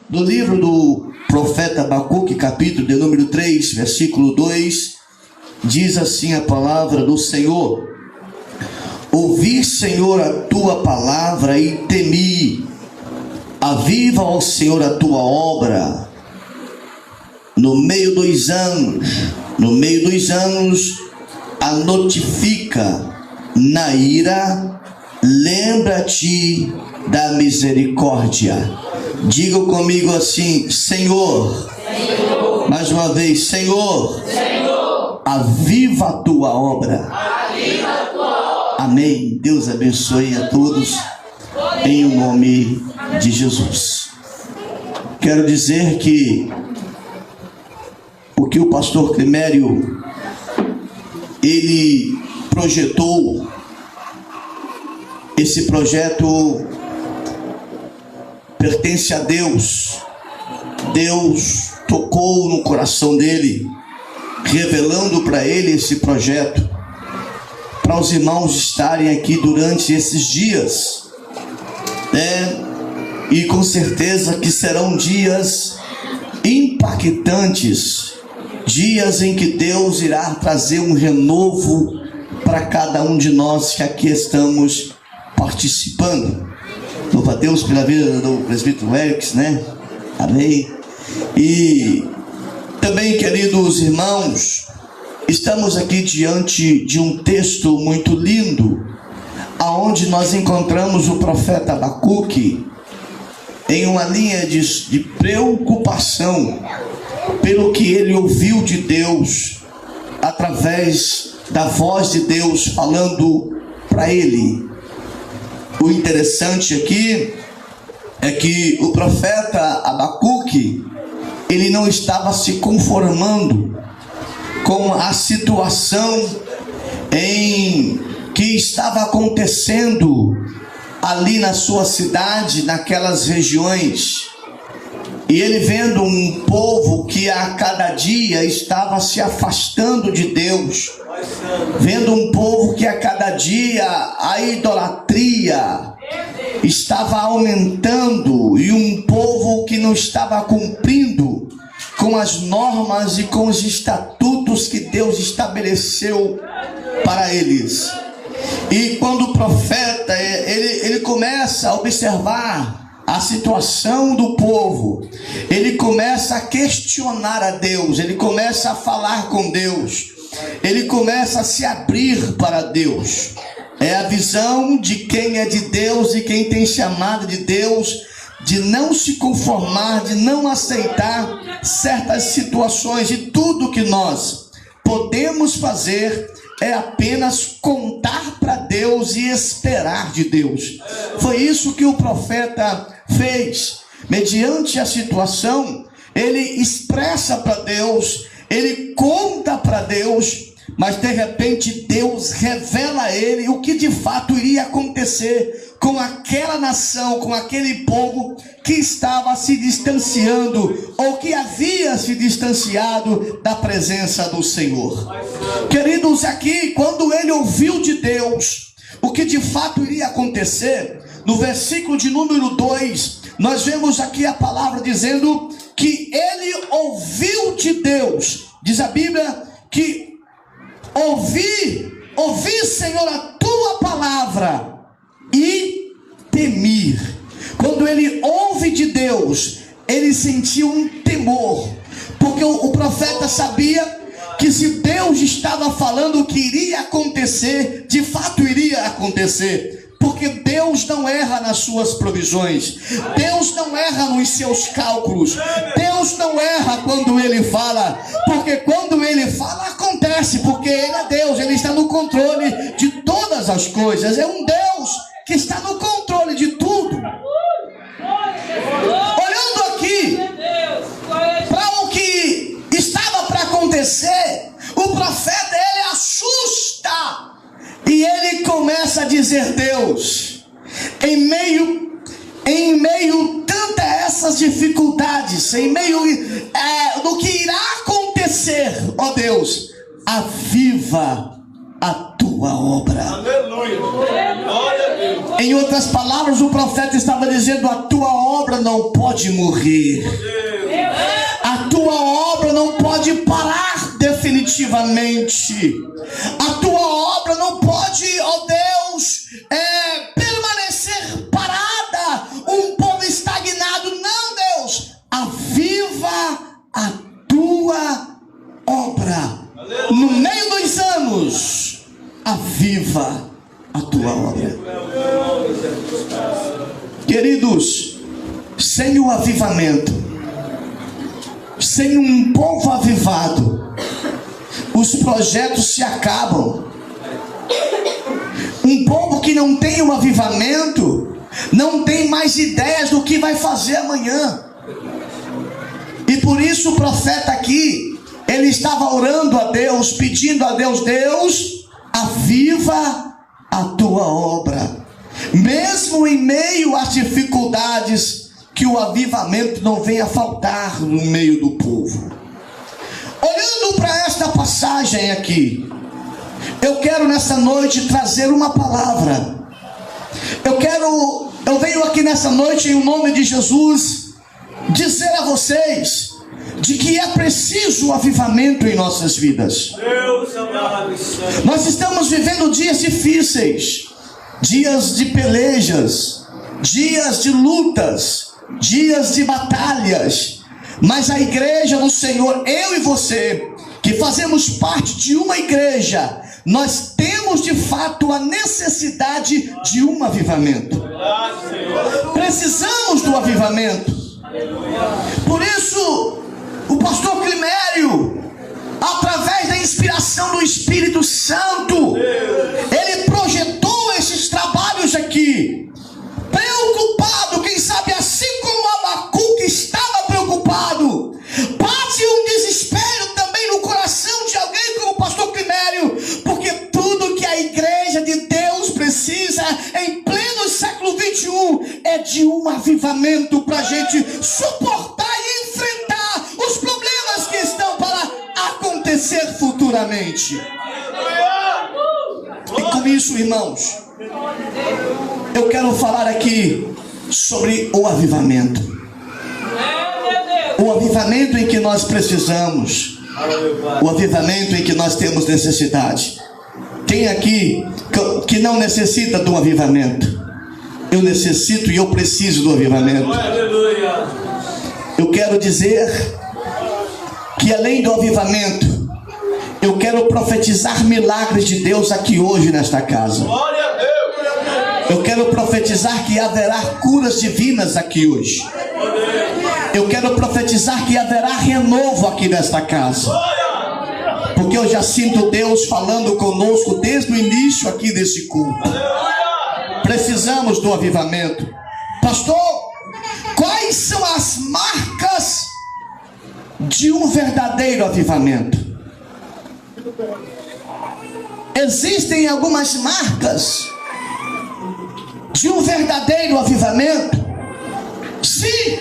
do livro do profeta Abacuque, capítulo de número 3, versículo 2, diz assim a palavra do Senhor: ouvi, Senhor, a tua palavra e temi. Aviva, ó Senhor, a tua obra. No meio dos anos, a notifica. Na ira, lembra-te da misericórdia. Diga comigo assim: Senhor. Senhor. Mais uma vez: Senhor. Senhor. Aviva a tua obra. Aviva a tua obra. Amém. Deus abençoe a todos em o nome de Jesus. Quero dizer que o que o pastor Climério ele projetou, esse projeto pertence a Deus. Deus tocou no coração dele, revelando para ele esse projeto, para os irmãos estarem aqui durante esses dias, e com certeza que serão dias impactantes, dias em que Deus irá trazer um renovo para cada um de nós que aqui estamos participando. Louva a Deus pela vida do presbítero Erics, Amém. E também, queridos irmãos, estamos aqui diante de um texto muito lindo, aonde nós encontramos o profeta Abacuque em uma linha de preocupação pelo que ele ouviu de Deus, através da voz de Deus falando para ele. O interessante aqui é que o profeta Abacuque, ele não estava se conformando com a situação em que estava acontecendo ali na sua cidade, naquelas regiões. E ele vendo um povo que a cada dia estava se afastando de Deus, vendo um povo que a cada dia a idolatria estava aumentando, e um povo que não estava cumprindo com as normas e com os estatutos que Deus estabeleceu para eles. E quando o profeta ele começa a observar a situação do povo, ele começa a questionar a Deus, ele começa a falar com Deus, ele começa a se abrir para Deus. É a visão de quem é de Deus e quem tem chamado de Deus, de não se conformar, de não aceitar certas situações, e tudo que nós podemos fazer é apenas contar para Deus e esperar de Deus. Foi isso que o profeta fez. Mediante a situação, ele expressa para Deus, ele conta para Deus, mas de repente Deus revela a ele o que de fato iria acontecer com aquela nação, com aquele povo que estava se distanciando, ou que havia se distanciado da presença do Senhor. Queridos, aqui, quando ele ouviu de Deus o que de fato iria acontecer, no versículo de número 2, nós vemos aqui a palavra dizendo que ele ouviu de Deus. Diz a Bíblia que ouvi, Senhor, a tua palavra e temir. Quando ele ouve de Deus, ele sentiu um temor, porque o profeta sabia que se Deus estava falando o que iria acontecer, de fato iria acontecer. Porque Deus não erra nas suas provisões, Deus não erra nos seus cálculos, Deus não erra quando Ele fala, porque quando Ele fala acontece, porque Ele é Deus, Ele está no controle de todas as coisas, é um Deus que está no controle de tudo. Olhando aqui para o que estava para acontecer, o profeta ele assusta. E ele começa a dizer: Deus, em meio tanto a essas dificuldades, em meio do que irá acontecer, ó Deus, aviva a tua tua obra. Aleluia. Glória a Deus. Em outras palavras, o profeta estava dizendo: a tua obra não pode morrer. A tua obra não pode parar definitivamente. A tua obra não pode, ó Deus, permanecer parada. Um povo estagnado. Não, Deus. Aviva a tua obra. No meio dos anos, aviva a tua obra. Queridos, sem o avivamento, sem um povo avivado, os projetos se acabam. Um povo que não tem um avivamento não tem mais ideias do que vai fazer amanhã. E por isso o profeta aqui, ele estava orando a Deus, pedindo a Deus: Deus, aviva a tua obra. Mesmo em meio às dificuldades, que o avivamento não venha faltar no meio do povo. Olhando para esta passagem aqui, eu quero nessa noite trazer uma palavra. Eu venho aqui nessa noite, em nome de Jesus, dizer a vocês de que é preciso o avivamento em nossas vidas. Deus amado e santo. Nós estamos vivendo dias difíceis, dias de pelejas, dias de lutas, dias de batalhas. Mas a igreja do Senhor, eu e você, que fazemos parte de uma igreja, nós temos de fato a necessidade de um avivamento. Precisamos do avivamento. Por isso, o pastor Climério, através da inspiração do Espírito Santo, ele projetou esses trabalhos aqui, preocupado, quem sabe assim como Abacuque estava preocupado. Bate um desespero também no coração de alguém como o pastor Climério, porque tudo que a igreja de Deus precisa em pleno século 21 é de um avivamento para a gente suportar e enfrentar os problemas que estão para acontecer futuramente. E com isso, irmãos, eu quero falar aqui sobre o avivamento. O avivamento em que nós precisamos. O avivamento em que nós temos necessidade. Quem aqui que não necessita do avivamento? Eu necessito e eu preciso do avivamento. Eu quero dizer que além do avivamento, eu quero profetizar milagres de Deus aqui hoje nesta casa. Eu quero profetizar que haverá curas divinas aqui hoje. Eu quero profetizar que haverá renovo aqui nesta casa. Porque eu já sinto Deus falando conosco desde o início aqui desse culto. Precisamos do avivamento. Pastor, quais são as marcas de um verdadeiro avivamento? Existem algumas marcas de um verdadeiro avivamento? Sim.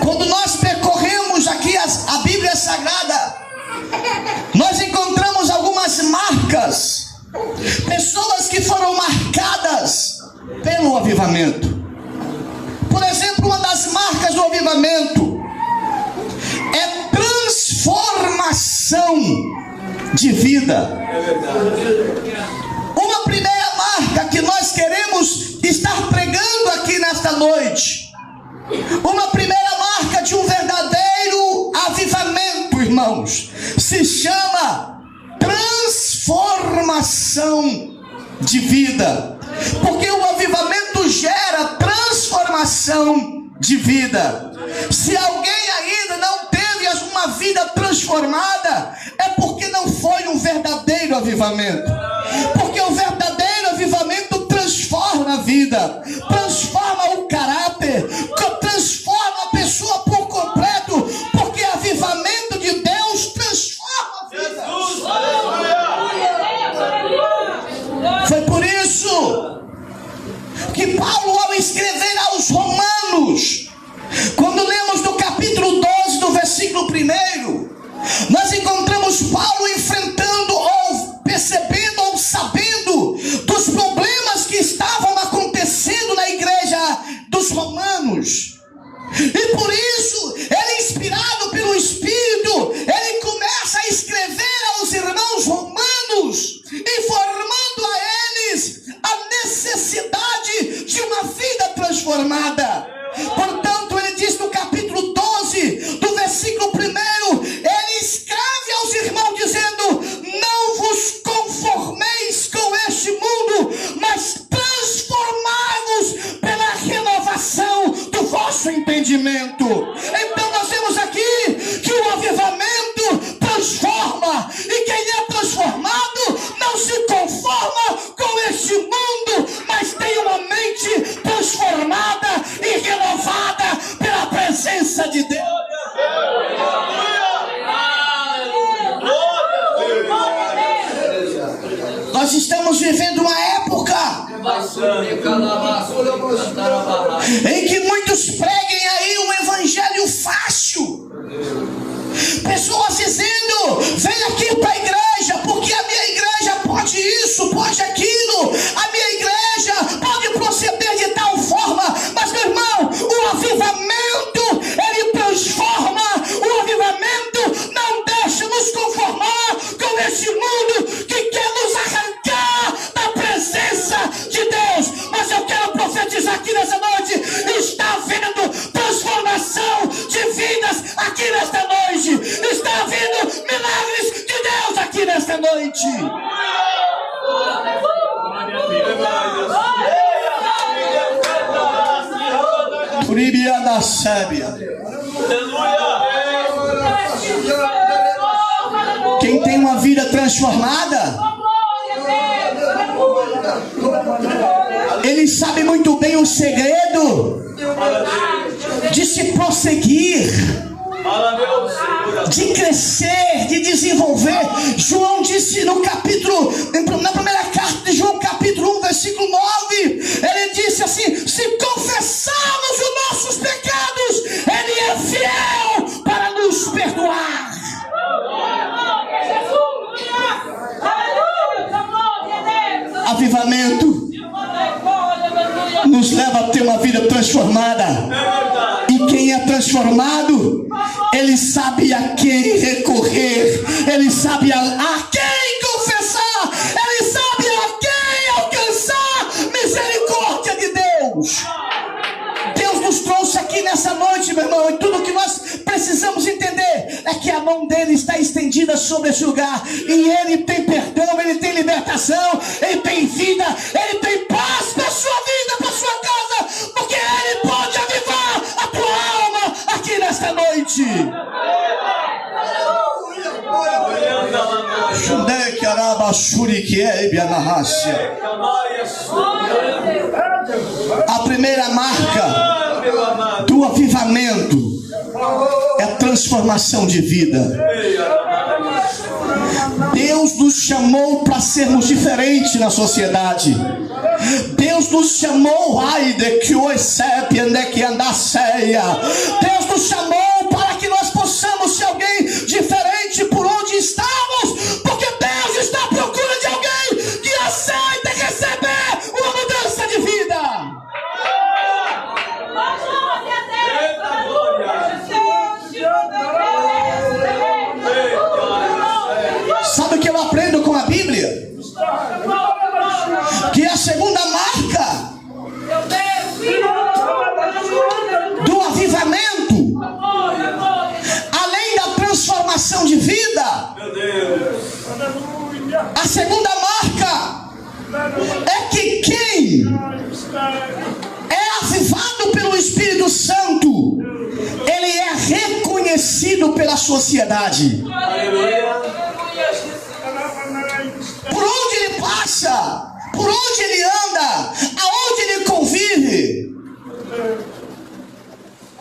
Quando nós percorremos aqui a Bíblia Sagrada, nós encontramos algumas marcas. Pessoas que foram marcadas pelo avivamento. Por exemplo, uma das marcas do avivamento é transformação de vida. Uma primeira marca que nós queremos estar pregando aqui nesta noite, uma primeira marca de um verdadeiro avivamento, irmãos, se chama transformação de vida. Porque o avivamento gera transformação de vida. Se alguém ainda não teve uma vida transformada, é porque não foi um verdadeiro avivamento. Porque o verdadeiro avivamento transforma a vida, transforma o caráter, transforma a pessoa por completo. Porque avivamento de Deus transforma a vida. Foi por isso que Paulo, ao escrever aos Romanos, quando lemos no capítulo 12, do versículo 1, nós encontramos Paulo enfrentando ou percebendo ou sabendo avivamento. Então nós temos aqui que o avivamento transforma, e quem é transformado não se conforma com este mundo, mas tem uma mente transformada e renovada pela presença de Deus. Nós estamos vivendo uma época em que muitos preguem aí um evangelho fácil. Pessoas dizendo: vem aqui para a igreja, porque a minha igreja pode isso, pode aquilo, a minha igreja pode proceder de tal forma. Mas, meu irmão, o avivamento, ele transforma. O avivamento não deixa nos conformar com esse mundo que quer nos arrancar da presença de Deus. Mas eu quero profetizar aqui nessa noite: está havendo transformação de vidas aqui nesta noite. Está havendo milagres de Deus aqui nesta noite. Uribia da Sébia. Quem tem uma vida transformada, ele sabe muito bem o segredo de se prosseguir, de crescer, de desenvolver. João disse no capítulo, na primeira carta de João, capítulo 1, versículo 9, ele disse assim: se confessarmos os nossos pecados, ele é fiel para nos perdoar. Avivamento nos leva a ter uma vida transformada. E quem é transformado, ele sabe a quem recorrer, ele sabe a quem confessar, ele sabe a quem alcançar misericórdia de Deus. Deus nos trouxe aqui nessa noite, meu irmão, e tudo que nós precisamos entender é que a mão dele está estendida sobre esse lugar, e ele tem perdão, ele tem libertação, ele tem vida, ele tem paz para a sua vida, para a sua casa, porque ele pode avivar a tua alma aqui nesta noite. A primeira marca do avivamento é a transformação de vida. Deus nos chamou para sermos diferentes na sociedade. Deus nos chamou, Deus nos chamou para que nós possamos ser alguém diferente por onde estamos, porque Deus está à procura de alguém que aceita receber uma mudança de vida. Sabe o que eu aprendo com a Bíblia? Que a segunda marca do avivamento, além da transformação de vida, a segunda marca é que quem é avivado pelo Espírito Santo, ele é reconhecido pela sociedade. Por onde ele passa, por onde ele anda, aonde ele convive.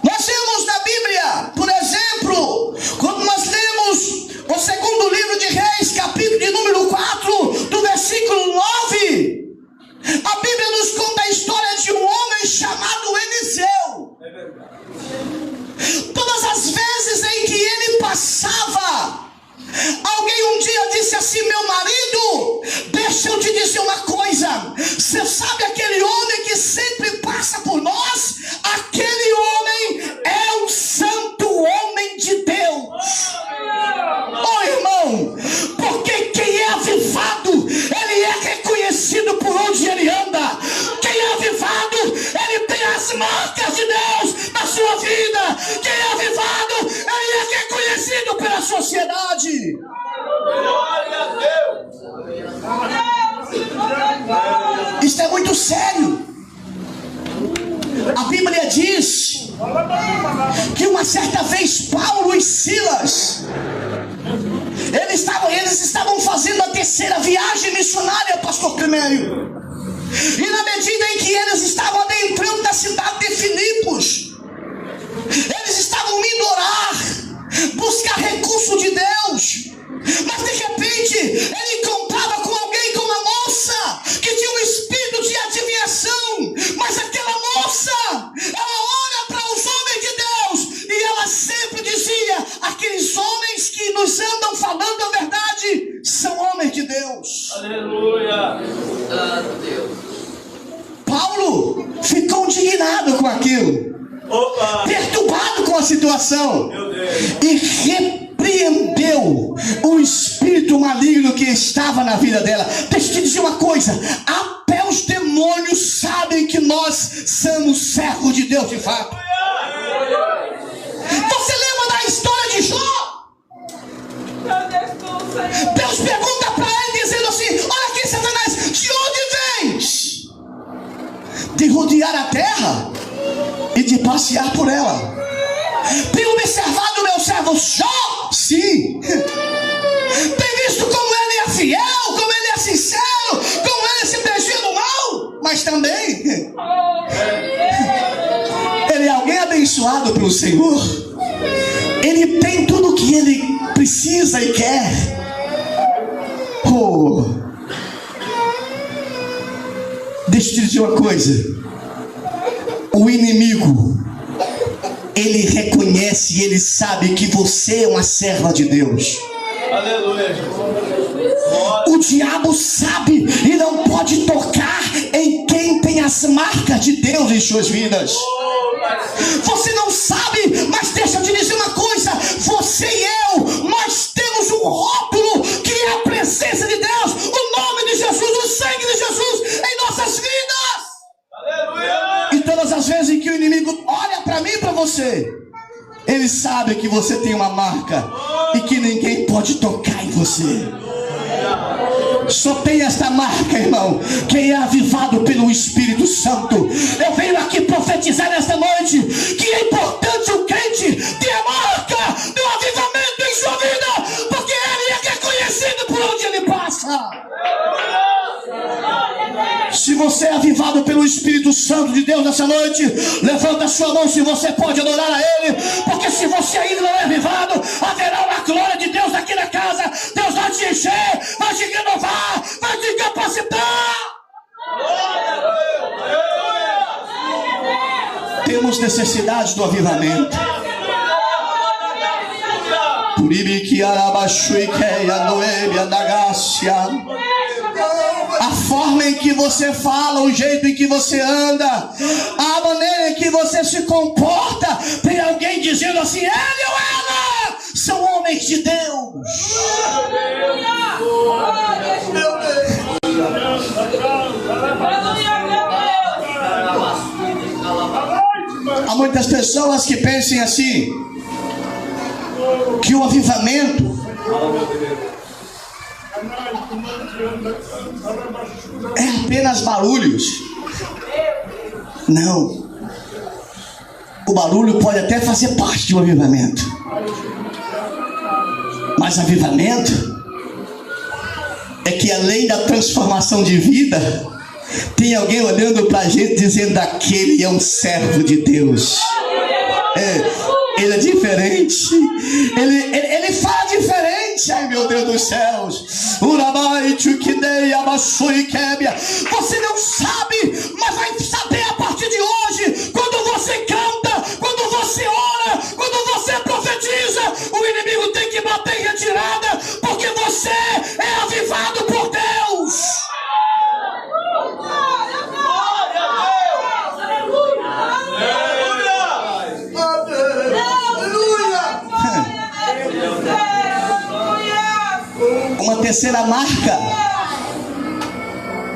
Nós temos na Bíblia, por exemplo, quando nós lemos o segundo livro de Reis, capítulo de número 4, do versículo 9, a Bíblia nos conta a história de um homem chamado Eliseu. Todas as vezes em que ele passava, alguém um dia disse assim: meu marido, deixa eu te dizer uma coisa, você sabe aquele homem que sempre passa por nós? Aquele homem é um santo homem de Deus. Oh, irmão, porque quem é avivado, ele é reconhecido por onde ele anda. Quem é avivado, ele tem as marcas de Deus na sua vida. Quem é avivado, ele é reconhecido pela sociedade. Glória a Deus. Isso é muito sério. A Bíblia diz que uma certa vez Paulo e Silas, eles estavam fazendo a terceira viagem missionária, pastor Clemélio. E na medida em que eles estavam adentrando na cidade de Filipos, eles estavam indo orar, buscar recurso de Deus. Mas de repente ele encontrava com alguém, com uma moça que tinha um espírito de adivinhação. Mas aquela moça, ela olha para os homens de Deus e ela sempre dizia: aqueles homens que nos andam falando a verdade são homens de Deus. Aleluia. Paulo ficou indignado com aquilo, perturbado com a situação, e repreendeu o espírito maligno que estava na vida dela. Deixa eu te dizer uma coisa: até os demônios sabem que nós somos servos de Deus de fato. Você lembra da história de Jó? Deus pergunta para ele dizendo assim: olha aqui, Satanás, de onde vens? De rodear a terra e de passear por ela. Tem observado meu servo Jó? Sim. Tem visto como ele é fiel, como ele é sincero, como ele se desvia do mal? Mas também ele é alguém abençoado pelo Senhor. Ele tem tudo o que ele precisa e quer. Deixa eu te dizer uma coisa: o inimigo, ele reconhece e ele sabe que você é uma serva de Deus. Aleluia. O diabo sabe e não pode tocar em quem tem as marcas de Deus em suas vidas. Você não sabe, mas deixa eu te dizer uma coisa: você e eu, nós temos um rótulo que é a presença de Deus, o nome de Jesus, o sangue de Jesus em nossas vidas. Aleluia. E todas as vezes em que o inimigo olha para mim e para você, ele sabe que você tem uma marca e que ninguém pode tocar em você. Só tem esta marca, irmão, quem é avivado pelo Espírito Santo. Eu venho aqui profetizar nesta noite que é importante o crente ter a marca do avivamento em sua vida, porque ele é reconhecido por onde ele passa. Se você é avivado pelo Espírito Santo de Deus nessa noite, levanta a sua mão se você pode adorar a Ele, porque se você ainda não é avivado, haverá uma glória de Deus aqui na casa. Deus vai te encher, vai te renovar, vai te capacitar. Temos necessidade do avivamento. A forma em que você fala, o jeito em que você anda, a maneira em que você se comporta, tem alguém dizendo assim: ele ou ela são homens de Deus. Há muitas pessoas que pensam assim, que o avivamento é apenas barulhos. Não. O barulho pode até fazer parte de um avivamento, mas avivamento é que, além da transformação de vida, tem alguém olhando pra gente dizendo: aquele é um servo de Deus. Ele é diferente. Ele fala diferente. Ai, meu Deus dos céus. Você não sabe, mas vai saber a partir de hoje. Quando você canta, quando você ora, quando você profetiza, o inimigo tem que bater em retirada, porque você é avivado por Deus. Uma terceira marca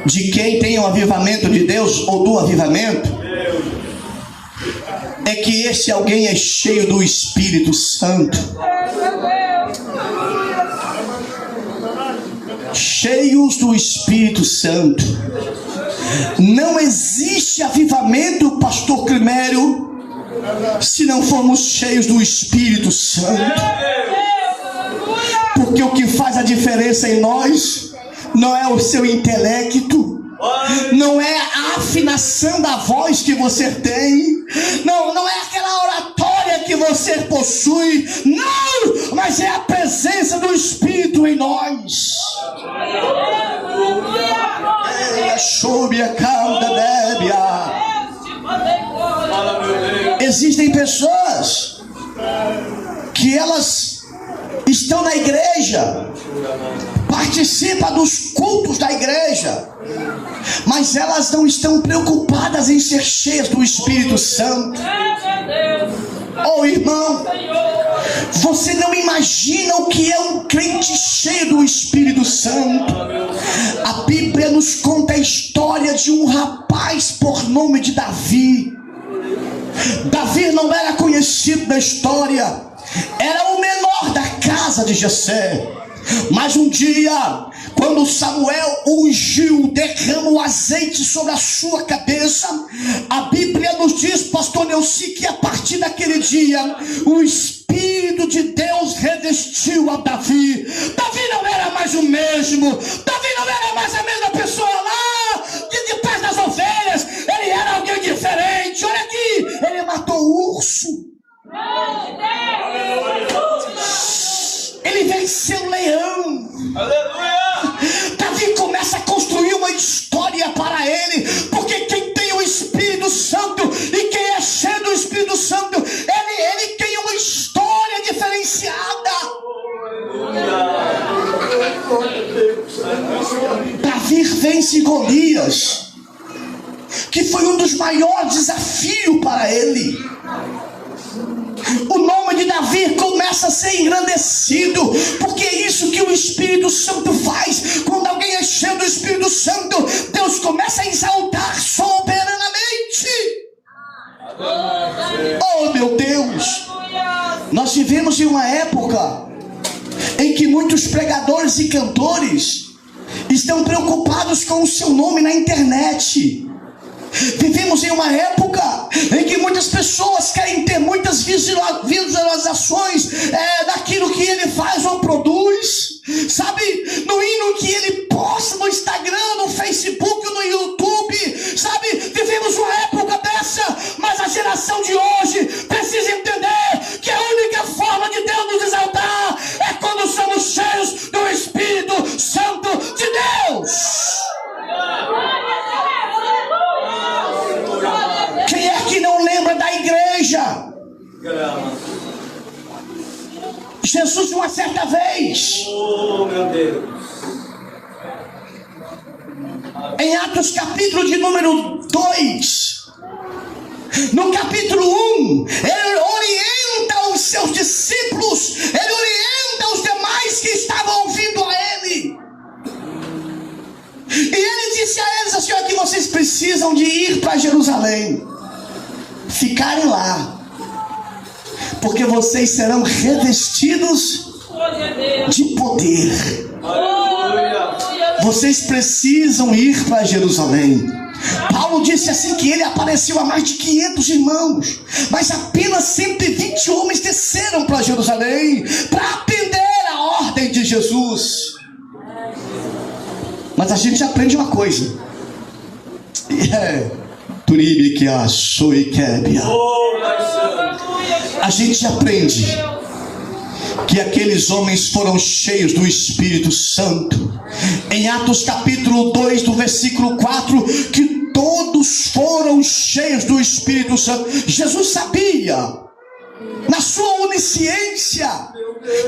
de quem tem o avivamento de Deus, ou do avivamento, é que esse alguém é cheio do Espírito Santo. Cheios do Espírito Santo. Não existe avivamento, pastor Climério, se não formos cheios do Espírito Santo. Porque o que faz a diferença em nós não é o seu intelecto, não é a afinação da voz que você tem, não é aquela oratória que você possui, não, mas é a presença do Espírito em nós. Existem pessoas que elas estão na igreja, participam dos cultos da igreja, mas elas não estão preocupadas em ser cheias do Espírito Santo. Oh, irmão, você não imagina o que é um crente cheio do Espírito Santo. A Bíblia nos conta a história de um rapaz por nome de Davi. Davi não era conhecido na história, era o menor da casa de Jessé. Mas um dia, quando Samuel ungiu, derramou azeite sobre a sua cabeça, a Bíblia nos diz, pastor Neuci, que a partir daquele dia, o Espírito de Deus revestiu a Davi. Davi não era mais o mesmo, Davi não era mais a mesma pessoa lá, de paz das ovelhas, ele era alguém diferente. Olha aqui, ele matou o urso. Ele venceu o leão. Aleluia! Davi começa a construir uma história para ele, porque quem tem o Espírito Santo e quem é cheio do Espírito Santo, ele tem uma história diferenciada. Davi vence Golias, que foi um dos maiores desafios para ele. O nome de Davi começa a ser engrandecido, porque é isso que o Espírito Santo faz. Quando alguém é cheio do Espírito Santo, Deus começa a exaltar soberanamente. Oh, meu Deus, nós vivemos em uma época em que muitos pregadores e cantores estão preocupados com o seu nome na internet. Vivemos em uma época em que muitas pessoas querem ter muitas visualizações daquilo que ele faz ou produz, sabe, no hino que ele posta no Instagram, no Facebook, no YouTube, sabe, vivemos uma época dessa, mas a geração de hoje precisa entender que a única forma de Deus nos exaltar é quando somos cheios do Espírito Santo de Deus. Quem é que não lembra da igreja? Jesus, uma certa vez, Meu Deus. em Atos capítulo de número 2, no capítulo 1, ele orienta os seus discípulos, ele orienta os demais que estavam ouvindo a ele. E ele disse a eles assim: ó, que vocês precisam de ir para Jerusalém, ficarem lá, porque vocês serão revestidos de poder. Vocês precisam ir para Jerusalém. Paulo disse assim que ele apareceu a mais de 500 irmãos, mas apenas 120 homens desceram para Jerusalém para atender a ordem de Jesus. Mas a gente aprende uma coisa. A gente aprende que aqueles homens foram cheios do Espírito Santo. Em Atos capítulo 2, do versículo 4, que todos foram cheios do Espírito Santo. Jesus sabia, na sua onisciência,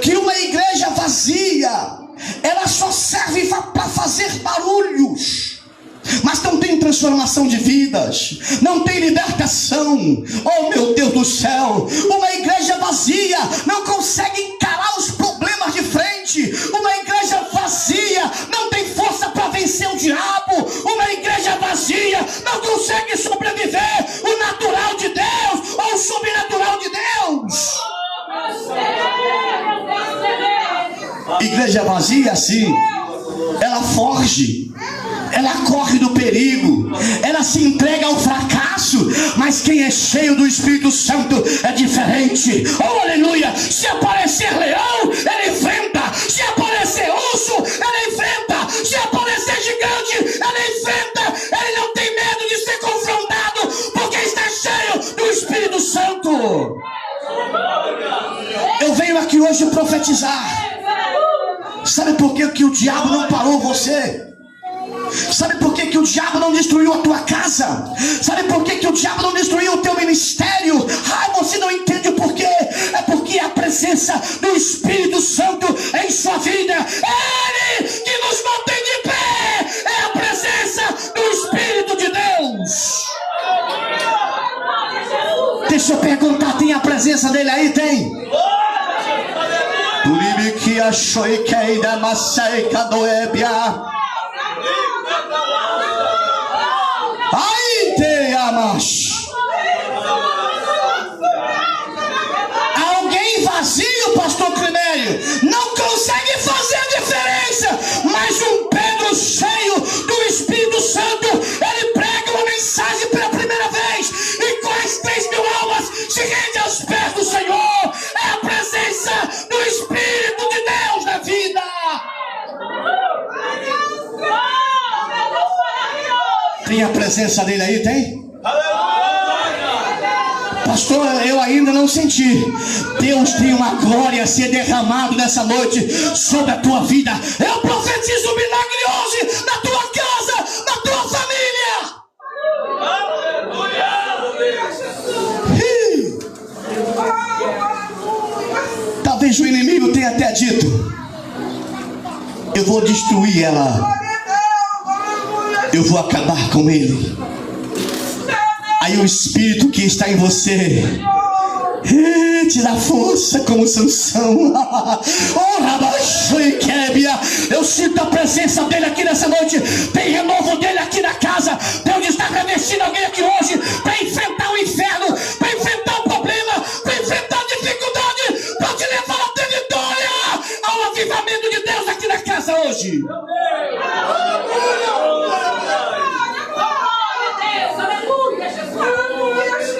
que uma igreja vazia, ela só serve para fazer barulhos, mas não tem transformação de vidas, não tem libertação. Oh, meu Deus do céu, uma igreja vazia não consegue encarar os problemas de frente. Uma igreja vazia não tem força para vencer o diabo. Uma igreja vazia não consegue sobreviver o natural de Deus ou o sobrenatural de Deus. Igreja vazia, assim, ela foge, ela corre do perigo, ela se entrega ao fracasso. Mas quem é cheio do Espírito Santo é diferente. Oh, aleluia! Se aparecer leão, ele enfrenta. Se aparecer urso, ele enfrenta. Se aparecer gigante, ele enfrenta. Ele não tem medo de ser confrontado, porque está cheio do Espírito Santo. Eu venho aqui hoje profetizar. Sabe por que o diabo não parou você? Sabe por que o diabo não destruiu a tua casa? Sabe por que o diabo não destruiu o teu ministério? Você não entende o porquê? É porque a presença do Espírito Santo em sua vida. É Ele que nos mantém de pé. É a presença do Espírito de Deus. Deixa eu perguntar, tem a presença dele aí? Tem? Que achou e que da maceca do Ebia. Aí te amas. Alguém vazio, pastor Climério, não consegue fazer a diferença. Mas um Pedro cheio do Espírito Santo, ele prega uma mensagem pela primeira vez e quase 3.000 almas se rendem aos pés do Senhor. É a presença do Espírito de Deus na vida. Tem a presença dele aí, tem? Pastor, eu ainda não senti. Deus tem uma glória a ser derramado nessa noite sobre a tua vida. Eu profetizo um milagre hoje na tua casa, na tua família. Talvez o inimigo tenha até dito: eu vou destruir ela, eu vou acabar com ele. Aí o Espírito que está em você te dá força como Sansão. Eu sinto a presença dele aqui nessa noite. Tem renovo dele aqui na casa. Deus está revestindo alguém aqui hoje para enfrentar o inferno, para enfrentar o problema, para enfrentar a dificuldade, para te levar a ter vitória ao avivamento de Deus aqui na casa hoje.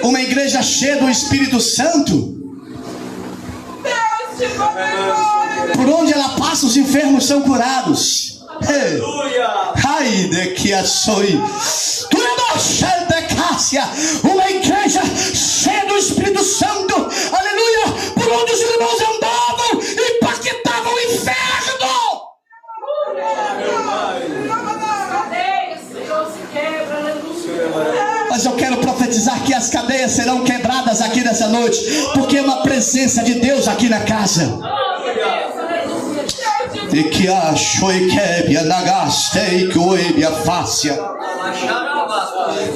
Uma igreja cheia do Espírito Santo, por onde ela passa os enfermos são curados. Ai de que açoi. Uma igreja cheia do Espírito Santo, aleluia, por onde os irmãos andavam e impactavam o inferno. Mas eu quero profetizar que as cadeias serão quebradas aqui nessa noite, porque é uma presença de Deus aqui na casa. E que achou e quebra na gastei que o a fácia.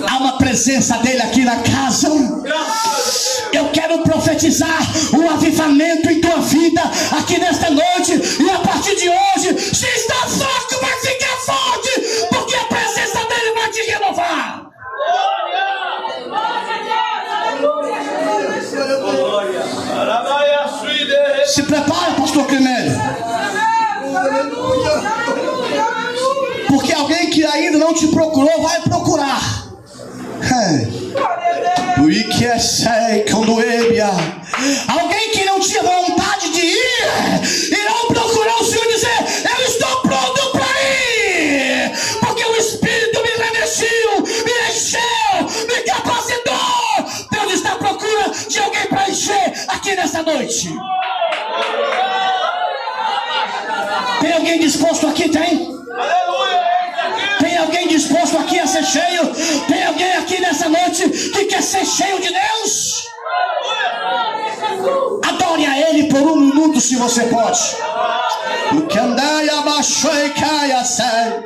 Há uma presença dele aqui na casa. Eu quero profetizar um avivamento em tua vida aqui nesta noite. E a partir de hoje, se está fraco, vai ficar forte, porque a presença dele vai te renovar. Se prepara, pastor Climério, porque alguém que ainda não te procurou vai procurar. Alguém que não tinha vontade de ir irão procurar o Senhor e dizer: eu estou pronto para ir, porque o Espírito me revestiu, me encheu, me capacitou. Deus está à procura de alguém para encher aqui nessa noite. Tem alguém disposto aqui? Tem? Tem alguém disposto aqui a ser cheio? Tem alguém aqui nessa noite que quer ser cheio de Deus? Adore a Ele por um minuto, se você pode. O que andai abaixo e caia sério.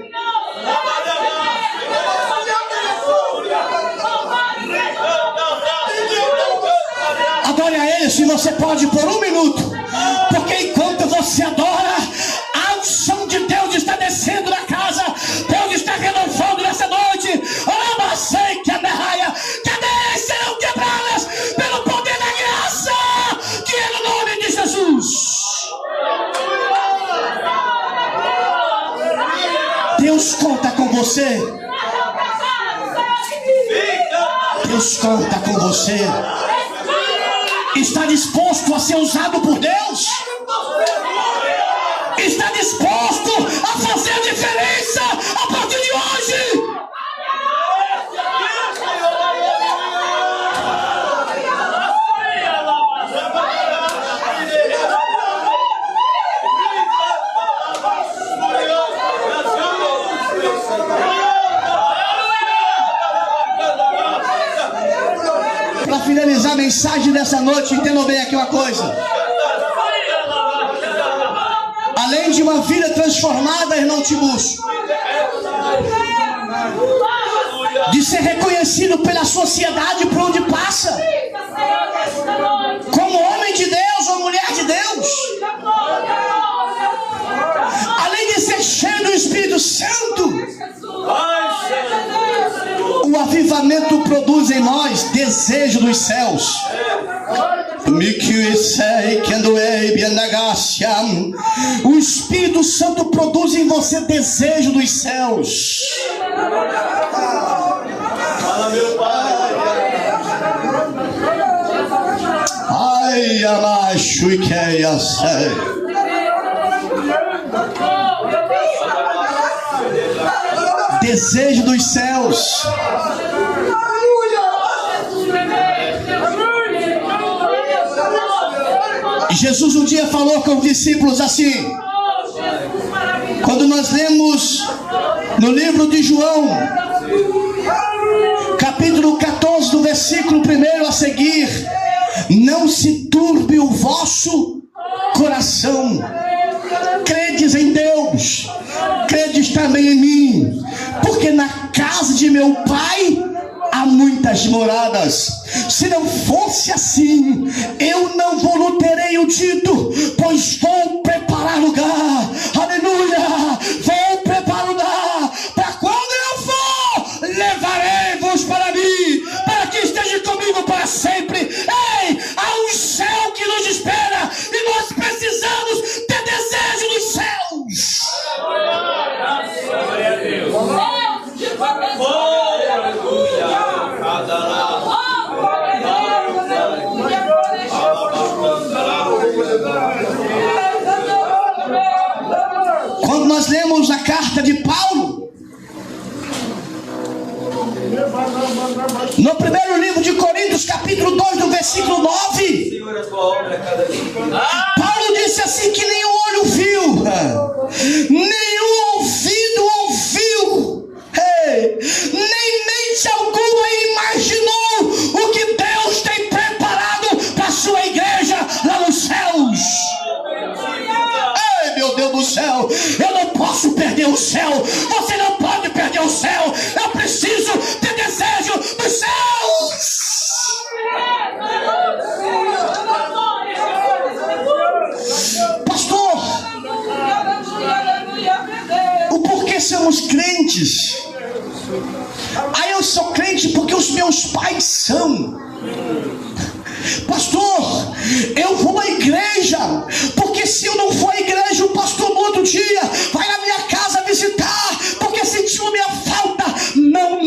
Adore a Ele, se você pode, por um minuto. Porque enquanto você adora, a unção de Deus está descendo na casa. Deus está renovando nessa noite. Cadeias serão quebradas pelo poder da graça, que é no nome de Jesus. Deus conta com você. você. Deus conta com você. Está disposto a ser usado por Deus? Está disposto a fazer a diferença a partir de hoje? Para finalizar a mensagem dessa noite, entendam bem aqui uma coisa. Além de uma vida transformada, irmão Tiburcio, de ser reconhecido pela sociedade por onde passa, como homem de Deus ou mulher de Deus, além de ser cheio do Espírito Santo, o avivamento produz em nós desejo dos céus. O Espírito Santo produz em você desejo dos céus. Fala, meu Pai. Ai, amacho e que é desejo dos céus. Jesus um dia falou com os discípulos assim, quando nós lemos no livro de João, capítulo 14, do versículo 1 a seguir: não se turbe o vosso coração, credes em Deus, credes também em mim, porque na casa de meu Pai há muitas moradas. Se não fosse assim, eu não vos terei o dito, pois vou preparar lugar. Aleluia! Vou preparar lugar, para quando eu for, levarei-vos para mim, para que esteja comigo para sempre. Ei, há um céu que nos espera, e nós precisamos ter desejo dos céus. Glória a Deus. Quando nós lemos a carta de Paulo, no primeiro livro de Coríntios, capítulo 2, do versículo 9, Paulo disse assim, que nem o olho viu, nem o ouvido ouviu, nem mente alguma imaginou o que Deus tem preparado para a sua igreja lá nos céus. Ei, meu Deus do céu, eu não posso perder o céu, você não pode perder o céu, eu preciso ter desejo dos céus. Pastor, o porquê somos crentes? Eu sou crente porque os meus pais são. Pastor, eu vou à igreja porque se eu não for à igreja, o pastor no outro dia vai na minha casa visitar porque sentiu minha falta. Não,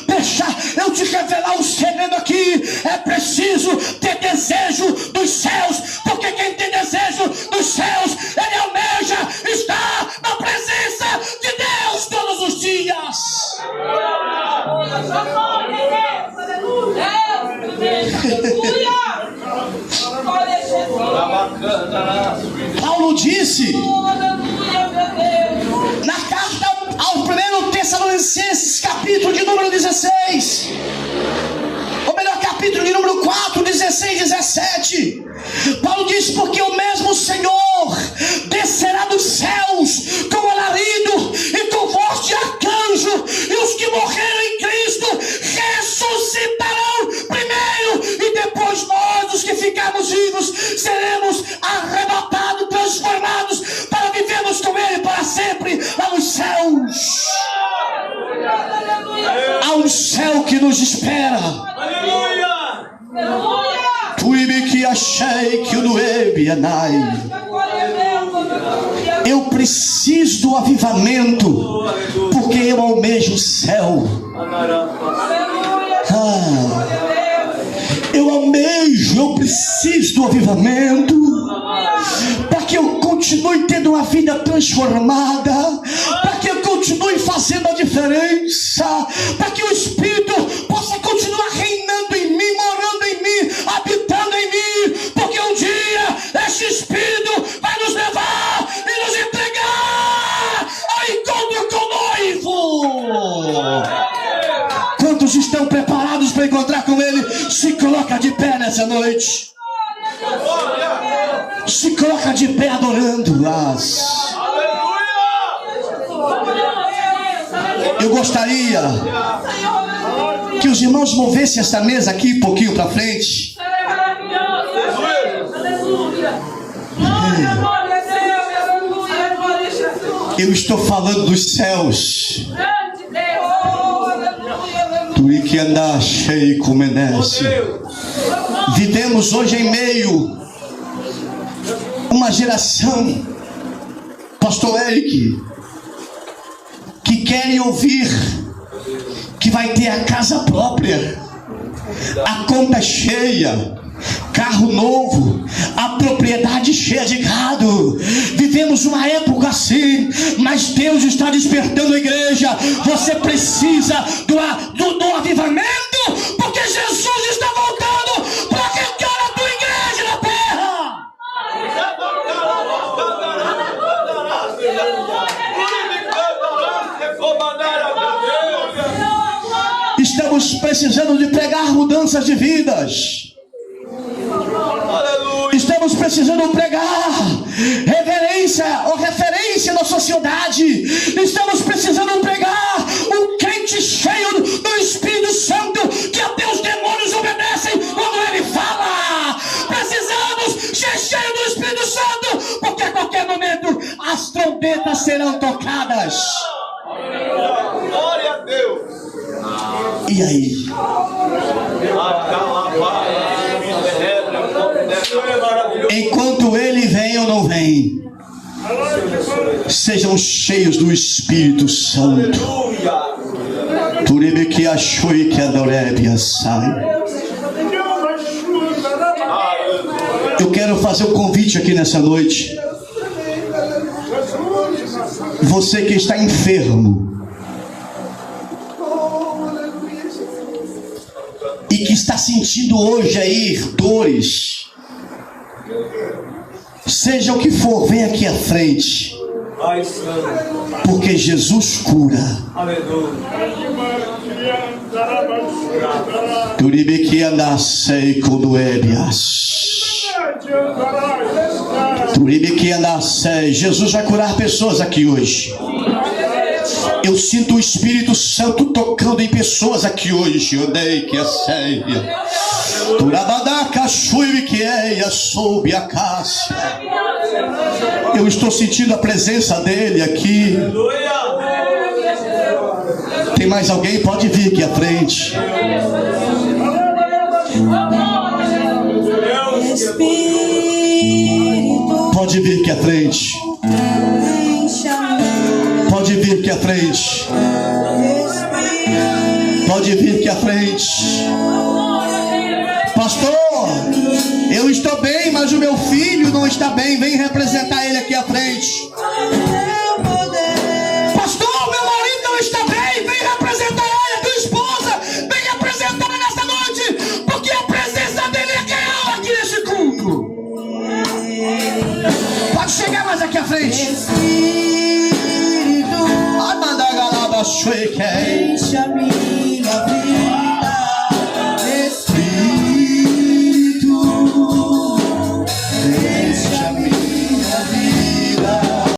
deixa eu te revelar um segredo aqui. É preciso ter desejo dos céus, porque quem tem desejo dos céus, ele almeja estar na presença de Deus todos os dias. Paulo disse na carta ao 1 Tessalonicenses, capítulo de número 16, ou melhor, capítulo de número 4, 16, 17, Paulo diz: porque o mesmo Senhor descerá dos céus com alarido e com voz de arcanjo, e os que morreram em Cristo ressuscitarão primeiro, e depois nós, os que ficarmos vivos, seremos arrebatados, transformados, para vivermos com Ele para sempre lá nos céus. Há um céu que nos espera. Aleluia! Tu me que achei que o doebe anai. Eu preciso do avivamento, porque eu almejo o céu. Eu preciso do avivamento, para que eu continue tendo uma vida transformada, para que eu continue fazendo a diferença, para que o Espírito possa continuar reinando em mim, morando em mim, habitando em mim, porque um dia esse Espírito vai nos levar e nos entregar ao encontro com o noivo. Quantos estão preparados para encontrar com Ele? Se coloca de pé nessa noite. Se coloca de pé adorando. Eu gostaria que os irmãos movessem essa mesa aqui um pouquinho para frente. Eu estou falando dos céus. Vivemos hoje em meio uma geração, pastor Eric, que querem ouvir que vai ter a casa própria, a conta cheia, carro novo, a propriedade cheia de gado. Vivemos uma época assim, mas Deus está despertando a igreja. Você precisa do avivamento, porque Jesus está voltando para arrancar a tua igreja na terra. Estamos precisando de pregar mudanças de vidas. Estamos precisando pregar reverência ou referência na sociedade. Estamos precisando pregar um crente cheio do Espírito Santo, que até os demônios obedecem quando ele fala. Precisamos ser cheios do Espírito Santo, porque a qualquer momento as trombetas serão tocadas. Glória a Deus. E aí? Enquanto ele vem ou não vem, sejam cheios do Espírito Santo. Turebe que achou e que adorebe sai. Eu quero fazer um convite aqui nessa noite. Você que está enfermo e que está sentindo hoje aí dores, seja o que for, vem aqui à frente, porque Jesus cura. Turibeque andasei conduébias. Turibeque andasei. Jesus vai curar pessoas aqui hoje. Eu sinto o Espírito Santo tocando em pessoas aqui hoje. Andei que é séria. Turabadaca chui que é soube a cássia. Eu estou sentindo a presença dele aqui. Tem mais alguém? Pode vir aqui à frente. Pode vir aqui à frente. Pode vir aqui à frente. Pode vir aqui à frente. Pastor, eu estou bem, mas o meu filho não está bem. Vem representar ele aqui à frente. Pastor, meu marido não está bem. Vem representar ele, a tua esposa. Vem representar nessa noite, porque a presença dele é real aqui nesse culto. Pode chegar mais aqui à frente. Deixa-me